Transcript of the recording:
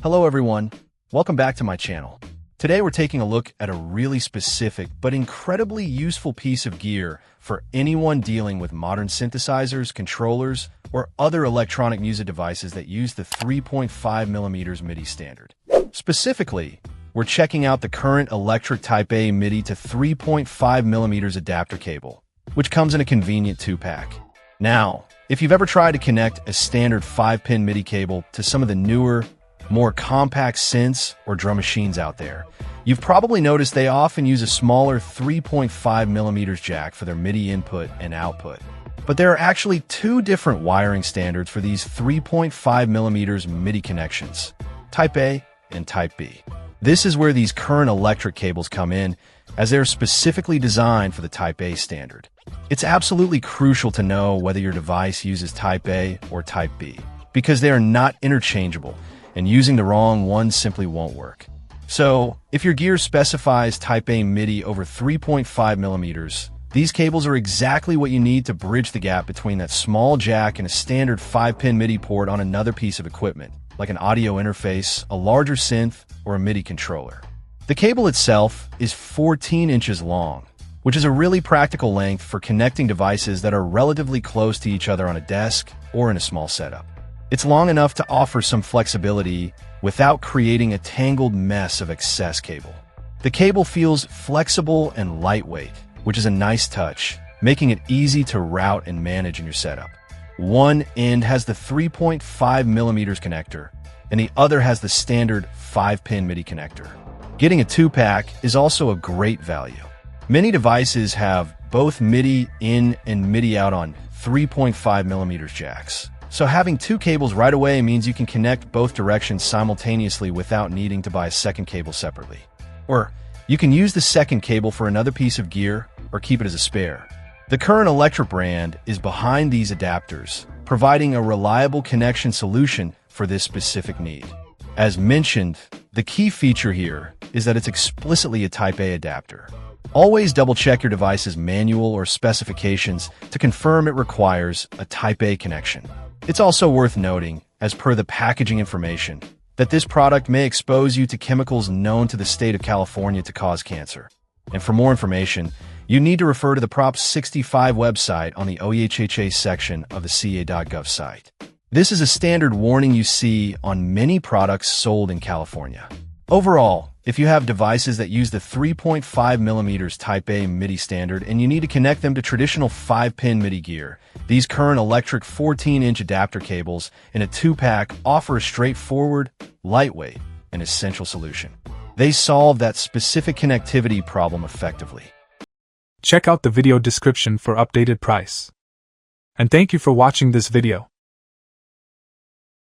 Hello everyone, welcome back to my channel. Today we're taking a look at a really specific but incredibly useful piece of gear for anyone dealing with modern synthesizers, controllers, or other electronic music devices that use the 3.5mm MIDI standard. Specifically, we're checking out the Kurrent electric Type A MIDI to 3.5mm adapter cable, which comes in a convenient 2-pack. Now, if you've ever tried to connect a standard 5-pin MIDI cable to some of the newer, more compact synths or drum machines out there, you've probably noticed they often use a smaller 3.5mm jack for their MIDI input and output. But there are actually two different wiring standards for these 3.5mm MIDI connections, Type A and Type B. This is where these Kurrent electric cables come in, as they're specifically designed for the Type A standard. It's absolutely crucial to know whether your device uses Type A or Type B, because they are not interchangeable, and using the wrong one simply won't work. So, if your gear specifies Type A MIDI over 3.5mm, these cables are exactly what you need to bridge the gap between that small jack and a standard 5-pin MIDI port on another piece of equipment, like an audio interface, a larger synth, or a MIDI controller. The cable itself is 14 inches long, which is a really practical length for connecting devices that are relatively close to each other on a desk or in a small setup. It's long enough to offer some flexibility without creating a tangled mess of excess cable. The cable feels flexible and lightweight, which is a nice touch, making it easy to route and manage in your setup. One end has the 3.5mm connector, and the other has the standard 5-pin MIDI connector. Getting a 2-pack is also a great value. Many devices have both MIDI in and MIDI out on 3.5mm jacks. So having two cables right away means you can connect both directions simultaneously without needing to buy a second cable separately. Or you can use the second cable for another piece of gear or keep it as a spare. The Kurrent electric brand is behind these adapters, providing a reliable connection solution for this specific need. As mentioned, the key feature here is that it's explicitly a Type A adapter. Always double-check your device's manual or specifications to confirm it requires a Type A connection. It's also worth noting, as per the packaging information, that this product may expose you to chemicals known to the state of California to cause cancer. And for more information, you need to refer to the Prop 65 website on the OEHHA section of the CA.gov site. This is a standard warning you see on many products sold in California. Overall, if you have devices that use the 3.5mm Type A MIDI standard and you need to connect them to traditional 5-pin MIDI gear, these Kurrent electric 14-inch adapter cables in a 2-pack offer a straightforward, lightweight, and essential solution. They solve that specific connectivity problem effectively. Check out the video description for updated price. And thank you for watching this video.